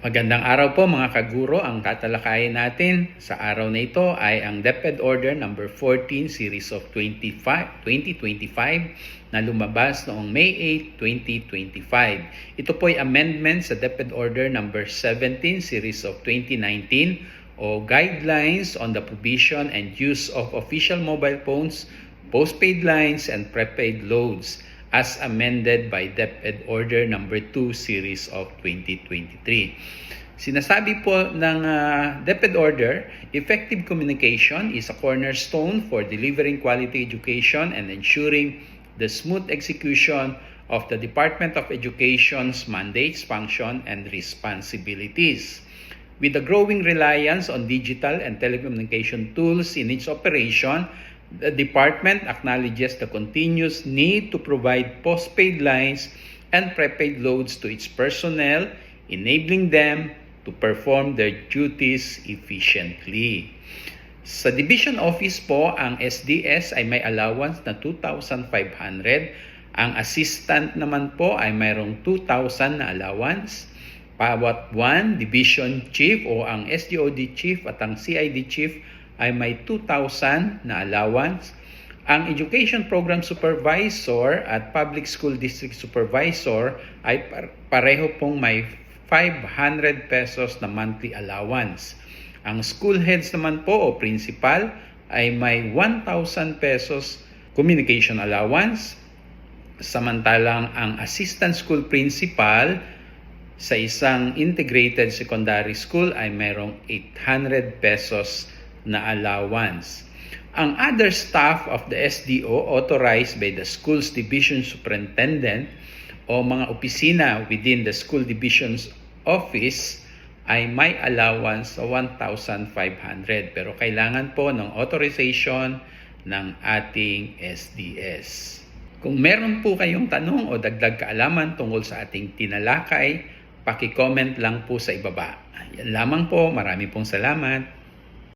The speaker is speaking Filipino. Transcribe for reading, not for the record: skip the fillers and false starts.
Magandang araw po mga kaguro. Ang tatalakayin natin sa araw na ito ay ang DepEd Order number 14 Series of 2025 na lumabas noong May 8, 2025. Ito po ay amendment sa DepEd Order number 17 Series of 2019 o Guidelines on the Provision and Use of Official Mobile Phones, Postpaid Lines, and Prepaid Loads as amended by DepEd Order number 2 Series of 2023. Sinasabi po ng DepEd Order, effective communication is a cornerstone for delivering quality education and ensuring the smooth execution of the Department of Education's mandates, function, and responsibilities. With the growing reliance on digital and telecommunication tools in its operation, the department acknowledges the continuous need to provide postpaid lines and prepaid loads to its personnel, enabling them to perform their duties efficiently. Sa Division Office po, ang SDS ay may allowance na 2,500. Ang assistant naman po ay mayroong 2,000 na allowance. Bawat one, Division Chief o ang SDOD Chief at ang CID Chief ay may 2,000 na allowance. Ang Education Program Supervisor at Public School District Supervisor ay pareho pong may 500 pesos na monthly allowance. Ang school heads naman po o principal ay may 1,000 pesos communication allowance. Samantalang ang assistant school principal sa isang integrated secondary school ay mayroong 800 pesos na allowance. Ang other staff of the SDO authorized by the school's division superintendent o mga opisina within the school division's office ay may allowance sa 1,500 pero kailangan po ng authorization ng ating SDS. Kung meron po kayong tanong o dagdag kaalaman tungkol sa ating tinalakay, paki-comment lang po sa ibaba. Yan lamang po. Marami pong salamat.